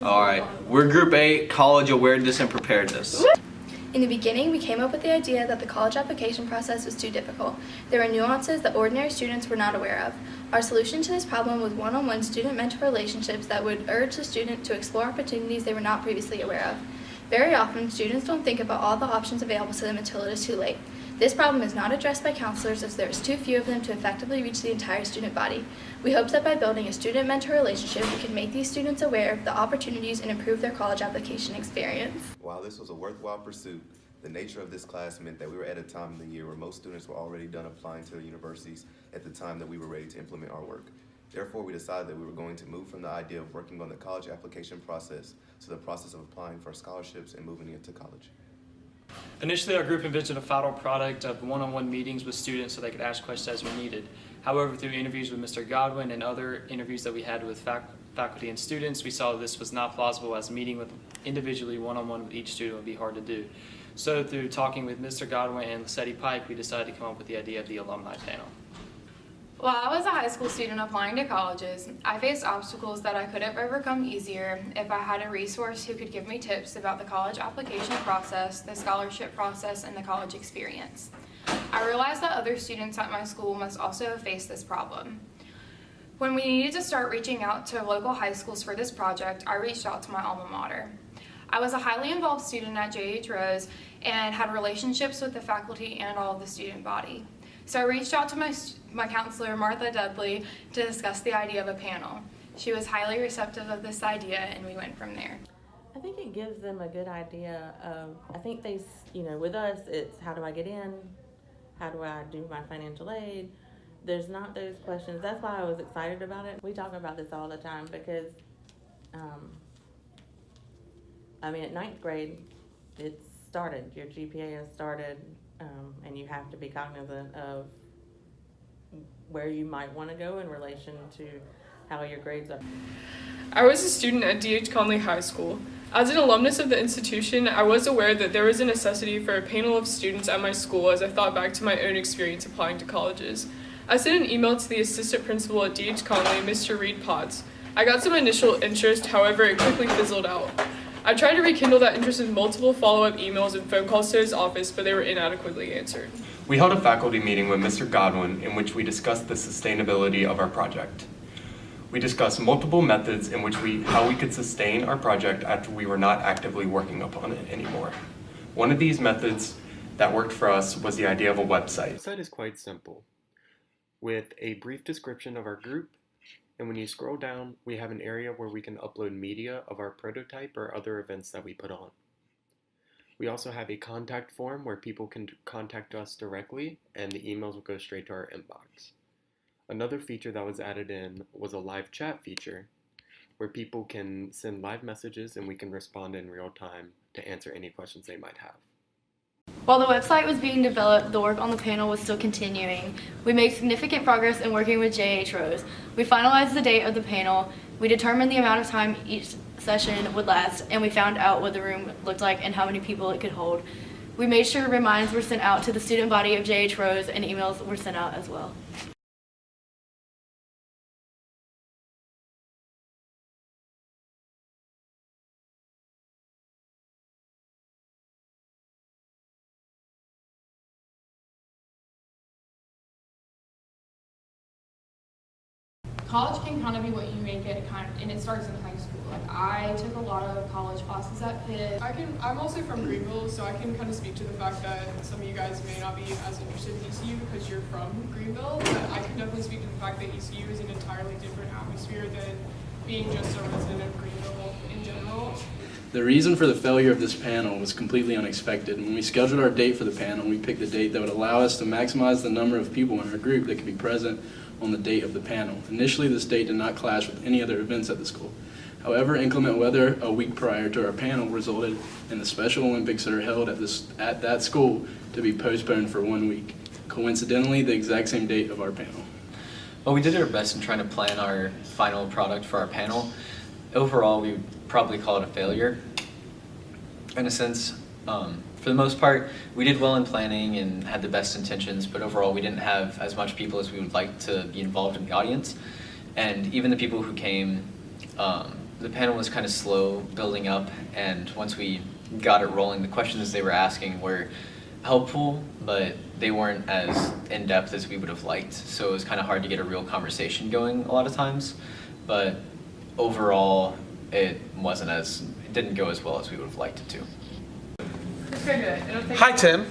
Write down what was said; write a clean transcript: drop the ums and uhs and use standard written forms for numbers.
Alright, we're Group 8, College Awareness and Preparedness. In the beginning, we came up with the idea that the college application process was too difficult. There were nuances that ordinary students were not aware of. Our solution to this problem was one-on-one student-mentor relationships that would urge the student to explore opportunities they were not previously aware of. Very often, students don't think about all the options available to them until it is too late. This problem is not addressed by counselors as there is too few of them to effectively reach the entire student body. We hope that by building a student-mentor relationship, we can make these students aware of the opportunities and improve their college application experience. While this was a worthwhile pursuit, the nature of this class meant that we were at a time in the year where most students were already done applying to universities at the time that we were ready to implement our work. Therefore, we decided that we were going to move from the idea of working on the college application process to the process of applying for scholarships and moving into college. Initially, our group envisioned a final product of one-on-one meetings with students so they could ask questions as we needed. However, through interviews with Mr. Godwin and other interviews that we had with faculty and students, we saw this was not plausible as meeting with individually one-on-one with each student would be hard to do. So through talking with Mr. Godwin and Lissetti Pike, we decided to come up with the idea of the alumni panel. While I was a high school student applying to colleges, I faced obstacles that I could have overcome easier if I had a resource who could give me tips about the college application process, the scholarship process, and the college experience. I realized that other students at my school must also face this problem. When we needed to start reaching out to local high schools for this project, I reached out to my alma mater. I was a highly involved student at J.H. Rose and had relationships with the faculty and all of the student body. So I reached out to my counselor, Martha Dudley, to discuss the idea of a panel. She was highly receptive of this idea, and we went from there. I think it gives them a good idea of, I think they, with us, it's how do I get in? How do I do my financial aid? There's not those questions. That's why I was excited about it. We talk about this all the time because, at ninth grade, it's started. Your GPA has started. And you have to be cognizant of where you might want to go in relation to how your grades are. I was a student at D.H. Conley High School. As an alumnus of the institution, I was aware that there was a necessity for a panel of students at my school as I thought back to my own experience applying to colleges. I sent an email to the assistant principal at D.H. Conley, Mr. Reed Potts. I got some initial interest, however, it quickly fizzled out. I tried to rekindle that interest in multiple follow-up emails and phone calls to his office, but they were inadequately answered. We held a faculty meeting with Mr. Godwin in which we discussed the sustainability of our project. We discussed multiple methods in which how we could sustain our project after we were not actively working upon it anymore. One of these methods that worked for us was the idea of a website. The website is quite simple, with a brief description of our group. And when you scroll down, we have an area where we can upload media of our prototype or other events that we put on. We also have a contact form where people can contact us directly and the emails will go straight to our inbox. Another feature that was added in was a live chat feature where people can send live messages and we can respond in real time to answer any questions they might have. While the website was being developed, the work on the panel was still continuing. We made significant progress in working with J.H. Rose. We finalized the date of the panel, we determined the amount of time each session would last, and we found out what the room looked like and how many people it could hold. We made sure reminders were sent out to the student body of J.H. Rose and emails were sent out as well. College can kind of be what you make it, and it starts in high school. Like, I took a lot of college classes at Pitt. I'm also from Greenville, so I can kind of speak to the fact that some of you guys may not be as interested in ECU because you're from Greenville, but I can definitely speak to the fact that ECU is an entirely different atmosphere than being just a resident of Greenville in general. The reason for the failure of this panel was completely unexpected. When we scheduled our date for the panel, we picked a date that would allow us to maximize the number of people in our group that could be present on the date of the panel. Initially, this date did not clash with any other events at the school. However, inclement weather a week prior to our panel resulted in the Special Olympics that are held at that school to be postponed for 1 week. Coincidentally, the exact same date of our panel. Well, we did our best in trying to plan our final product for our panel. Overall, we would probably call it a failure. In a sense, for the most part, we did well in planning and had the best intentions, but overall we didn't have as much people as we would like to be involved in the audience. And even the people who came, the panel was kind of slow building up, and once we got it rolling, the questions they were asking were helpful, but they weren't as in-depth as we would have liked. So it was kind of hard to get a real conversation going a lot of times. But overall, it didn't go as well as we would have liked it to. Let's go do it. It'll take Hi, Tim.